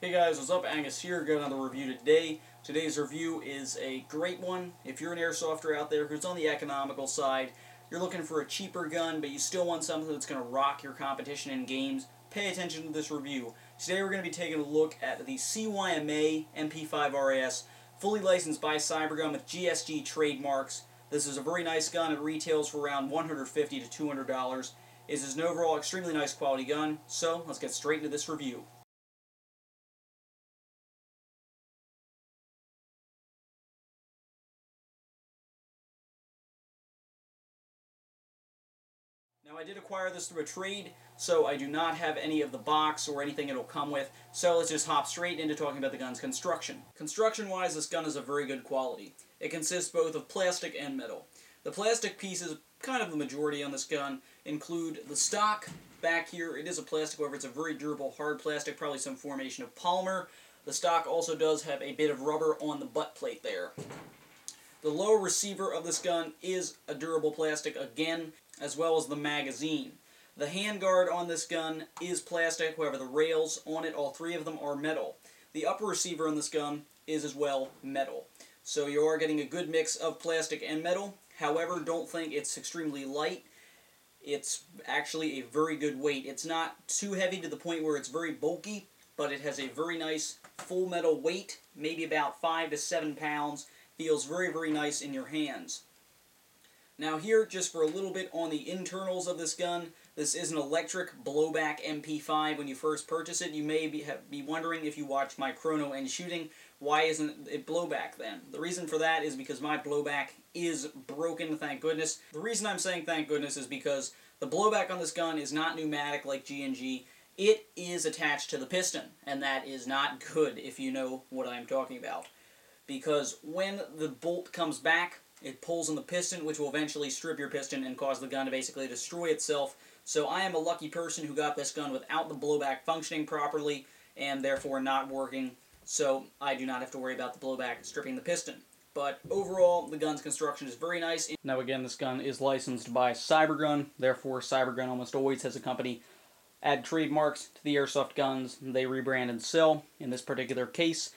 Hey guys, what's up? Angus here, got another review today. Today's review is a great one. If you're an airsofter out there who's on the economical side, you're looking for a cheaper gun, but you still want something that's going to rock your competition in games, pay attention to this review. Today we're going to be taking a look at the CYMA MP5 RAS, fully licensed by Cybergun with GSG trademarks. This is a very nice gun. It retails for around $150 to $200. It is an overall extremely nice quality gun, so let's get straight into this review. Now I did acquire this through a trade, so I do not have any of the box or anything it'll come with, so let's just hop straight into talking about the gun's construction. Construction-wise, this gun is of very good quality. It consists both of plastic and metal. The plastic pieces, kind of the majority on this gun, include the stock. Back here, it is a plastic, however it's a very durable hard plastic, probably some formation of polymer. The stock also does have a bit of rubber on the butt plate there. The lower receiver of this gun is a durable plastic again, as well as the magazine. The handguard on this gun is plastic, however the rails on it, all three of them, are metal. The upper receiver on this gun is as well metal. So you are getting a good mix of plastic and metal. However, don't think it's extremely light. It's actually a very good weight. It's not too heavy to the point where it's very bulky, but it has a very nice full metal weight, maybe about 5 to 7 pounds. Feels very, very nice in your hands. Now here, just for a little bit on the internals of this gun, this is an electric blowback MP5. When you first purchase it, you may be wondering, if you watch my chrono and shooting, why isn't it blowback then? The reason for that is because my blowback is broken, thank goodness. The reason I'm saying thank goodness is because the blowback on this gun is not pneumatic like G&G. It is attached to the piston, and that is not good if you know what I'm talking about. Because when the bolt comes back, it pulls on the piston, which will eventually strip your piston and cause the gun to basically destroy itself. So I am a lucky person who got this gun without the blowback functioning properly, and therefore not working, so I do not have to worry about the blowback stripping the piston. But overall, the gun's construction is very nice. Now again, this gun is licensed by Cybergun, therefore Cybergun almost always has a company add trademarks to the airsoft guns they rebrand and sell. In this particular case,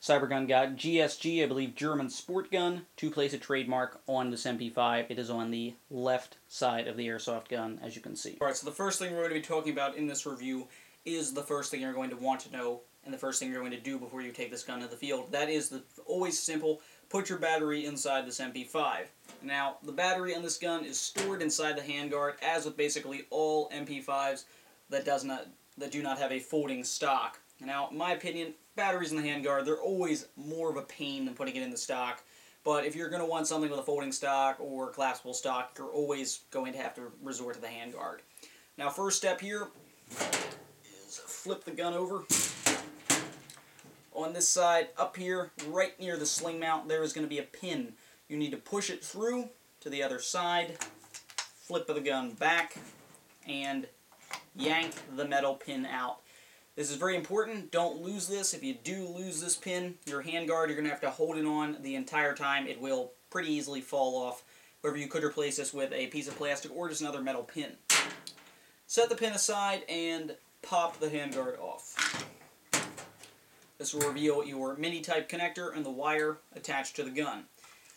Cybergun got GSG, I believe German sport gun, to place a trademark on this MP5. It is on the left side of the airsoft gun, as you can see. Alright, so the first thing we're going to be talking about in this review is the first thing you're going to want to know, and the first thing you're going to do before you take this gun to the field. That is the always simple, put your battery inside this MP5. Now, the battery on this gun is stored inside the handguard, as with basically all MP5s that do not have a folding stock. Now, in my opinion, batteries in the handguard, they're always more of a pain than putting it in the stock. But if you're going to want something with a folding stock or collapsible stock, you're always going to have to resort to the handguard. Now, first step here is flip the gun over. On this side, up here, right near the sling mount, there is going to be a pin. You need to push it through to the other side, flip the gun back, and yank the metal pin out. This is very important. Don't lose this. If you do lose this pin, your handguard, you're going to have to hold it on the entire time. It will pretty easily fall off. However, you could replace this with a piece of plastic or just another metal pin. Set the pin aside and pop the handguard off. This will reveal your mini-type connector and the wire attached to the gun.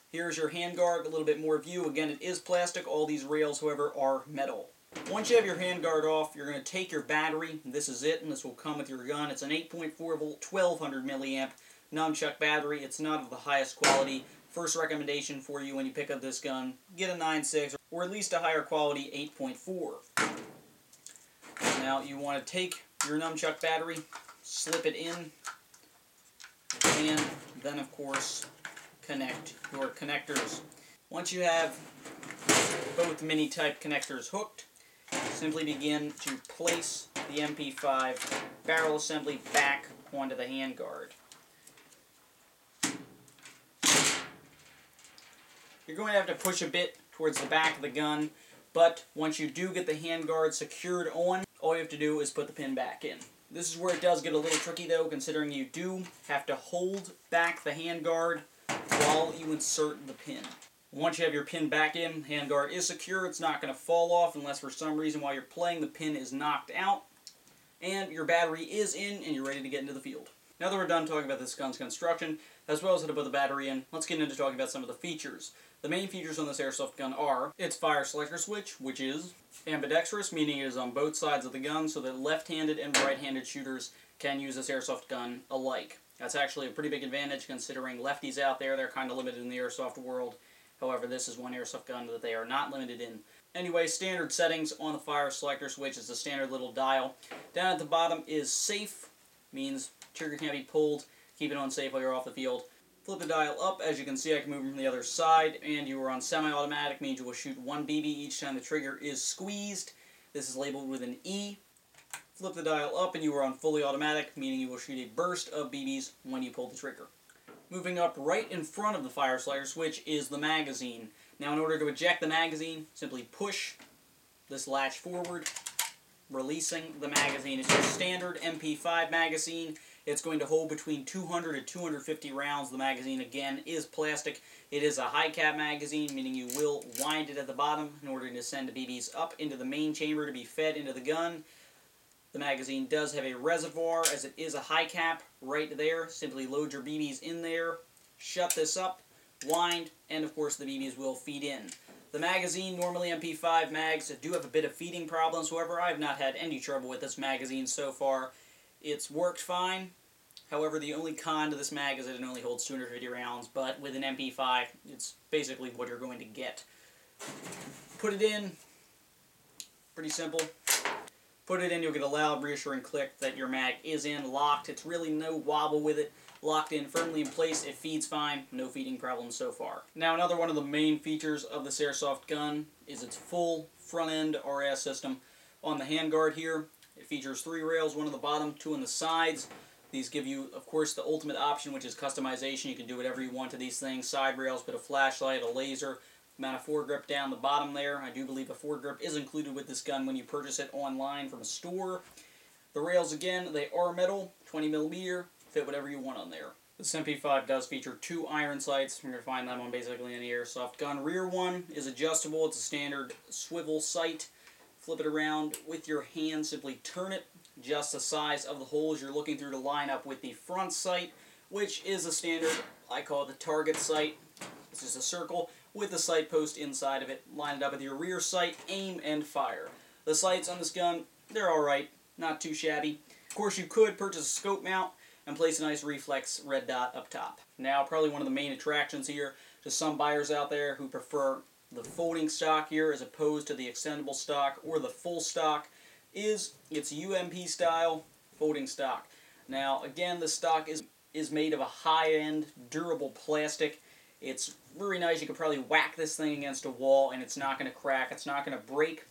Here's your handguard, a little bit more view. Again, it is plastic. All these rails, however, are metal. Once you have your handguard off, you're going to take your battery. This is it, and this will come with your gun. It's an 8.4 volt, 1200 milliamp nunchuck battery. It's not of the highest quality. First recommendation for you when you pick up this gun, get a 9.6 or at least a higher quality 8.4. Now you want to take your nunchuck battery, slip it in, and then of course connect your connectors. Once you have both mini-type connectors hooked, simply begin to place the MP5 barrel assembly back onto the handguard. You're going to have to push a bit towards the back of the gun, but once you do get the handguard secured on, all you have to do is put the pin back in. This is where it does get a little tricky though, considering you do have to hold back the handguard while you insert the pin. Once you have your pin back in, handguard is secure. It's not going to fall off unless for some reason while you're playing the pin is knocked out. and your battery is in and you're ready to get into the field. Now that we're done talking about this gun's construction, as well as how to put the battery in, let's get into talking about some of the features. The main features on this airsoft gun are its fire selector switch, which is ambidextrous, meaning it is on both sides of the gun so that left-handed and right-handed shooters can use this airsoft gun alike. That's actually a pretty big advantage considering lefties out there, they're kind of limited in the airsoft world. However, this is one airsoft gun that they are not limited in. Anyway, standard settings on the fire selector switch is the standard little dial. Down at the bottom is safe, means trigger can't be pulled, keep it on safe while you're off the field. Flip the dial up, as you can see I can move from the other side, and you are on semi-automatic, means you will shoot 1 BB each time the trigger is squeezed. This is labeled with an E. Flip the dial up and you are on fully automatic, meaning you will shoot a burst of BBs when you pull the trigger. Moving up right in front of the fire selector switch is the magazine. Now in order to eject the magazine, simply push this latch forward, releasing the magazine. It's your standard MP5 magazine. It's going to hold between 200 and 250 rounds. The magazine, again, is plastic. It is a high cap magazine, meaning you will wind it at the bottom in order to send the BBs up into the main chamber to be fed into the gun. The magazine does have a reservoir, as it is a high cap right there. Simply load your BBs in there, shut this up, wind, and of course the BBs will feed in. The magazine, normally MP5 mags, do have a bit of feeding problems. However, I've not had any trouble with this magazine so far. It's worked fine. However, the only con to this mag is that it only holds 250 rounds, but with an MP5, it's basically what you're going to get. Put it in. Pretty simple. Put it in, you'll get a loud, reassuring click that your mag is in, locked. It's really no wobble with it. Locked in, firmly in place, it feeds fine. No feeding problems so far. Now, another one of the main features of this airsoft gun is its full front-end RAS system. On the handguard here, it features 3 rails, 1 on the bottom, 2 on the sides. These give you, of course, the ultimate option, which is customization. You can do whatever you want to these things. Side rails, bit of flashlight, a laser, amount of foregrip down the bottom there. I do believe a foregrip is included with this gun when you purchase it online from a store. The rails, again, they are metal, 20mm, fit whatever you want on there. This MP5 does feature 2 iron sights. You're going to find them on basically any airsoft gun. Rear one is adjustable. It's a standard swivel sight. Flip it around with your hand. Simply turn it just the size of the holes you're looking through to line up with the front sight, which is a standard, I call it the target sight. It's just a circle with the sight post inside of it. Line it up with your rear sight, aim, and fire. The sights on this gun, they're alright. Not too shabby. Of course, you could purchase a scope mount and place a nice reflex red dot up top. Now, probably one of the main attractions here to some buyers out there who prefer the folding stock here as opposed to the extendable stock or the full stock is its UMP style folding stock. Now, again, the stock is made of a high-end, durable plastic. It's very nice. You could probably whack this thing against a wall and it's not going to crack. It's not going to break.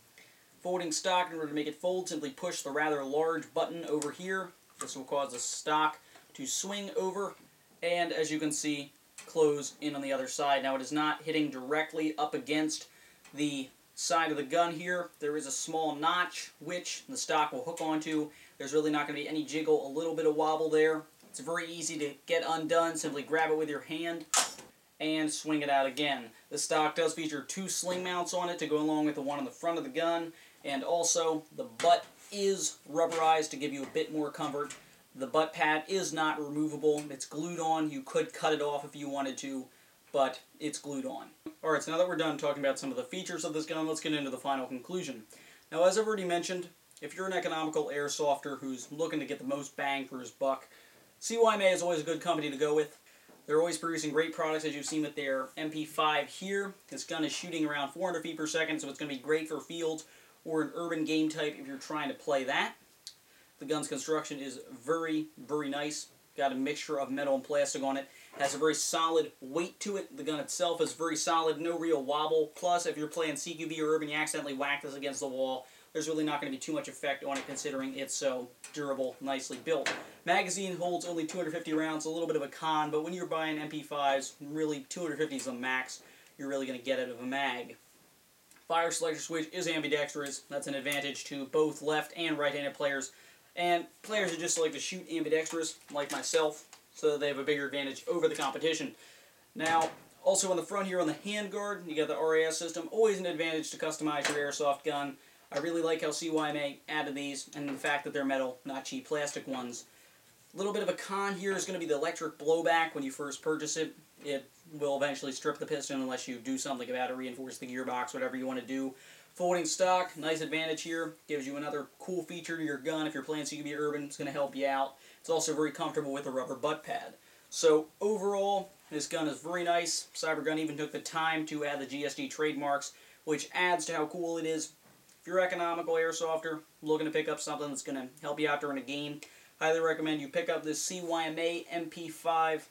Folding stock, in order to make it fold, simply push the rather large button over here. This will cause the stock to swing over and, as you can see, close in on the other side. Now, it is not hitting directly up against the side of the gun here. There is a small notch which the stock will hook onto. There's really not going to be any jiggle, a little bit of wobble there. It's very easy to get undone. Simply grab it with your hand and swing it out again. The stock does feature 2 sling mounts on it to go along with the one on the front of the gun, and also the butt is rubberized to give you a bit more comfort. The butt pad is not removable. It's glued on. You could cut it off if you wanted to, but it's glued on. Alright, so now that we're done talking about some of the features of this gun, let's get into the final conclusion. Now, as I've already mentioned, if you're an economical airsofter who's looking to get the most bang for his buck, CYMA is always a good company to go with. They're always producing great products, as you've seen with their MP5 here. This gun is shooting around 400 feet per second, so it's going to be great for fields or an urban game type if you're trying to play that. The gun's construction is very, very nice. Got a mixture of metal and plastic on it. Has a very solid weight to it. The gun itself is very solid, no real wobble. Plus, if you're playing CQB or urban, you accidentally whack this against the wall, there's really not going to be too much effect on it considering it's so durable, nicely built. Magazine holds only 250 rounds, a little bit of a con, but when you're buying MP5s, really 250 is the max you're really going to get out of a mag. Fire selector switch is ambidextrous. That's an advantage to both left and right-handed players. And players who just like to shoot ambidextrous, like myself, so they have a bigger advantage over the competition. Now, also on the front here on the handguard, you got the RAS system. Always an advantage to customize your airsoft gun. I really like how CYMA added these, and the fact that they're metal, not cheap plastic ones. A little bit of a con here is going to be the electric blowback when you first purchase it. It will eventually strip the piston unless you do something about it, reinforce the gearbox, whatever you want to do. Folding stock, nice advantage here. Gives you another cool feature to your gun. If you're playing CQB Urban, it's going to help you out. It's also very comfortable with a rubber butt pad. So overall, this gun is very nice. Cybergun even took the time to add the GSG trademarks, which adds to how cool it is. If you're an economical airsofter, looking to pick up something that's going to help you out during a game, highly recommend you pick up this CYMA MP5,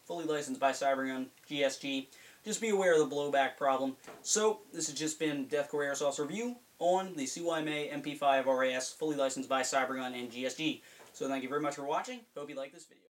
fully licensed by Cybergun, GSG. Just be aware of the blowback problem. So, this has just been Deathcore Airsoft's review on the CYMA MP5 RAS, fully licensed by Cybergun and GSG. So thank you very much for watching. Hope you like this video.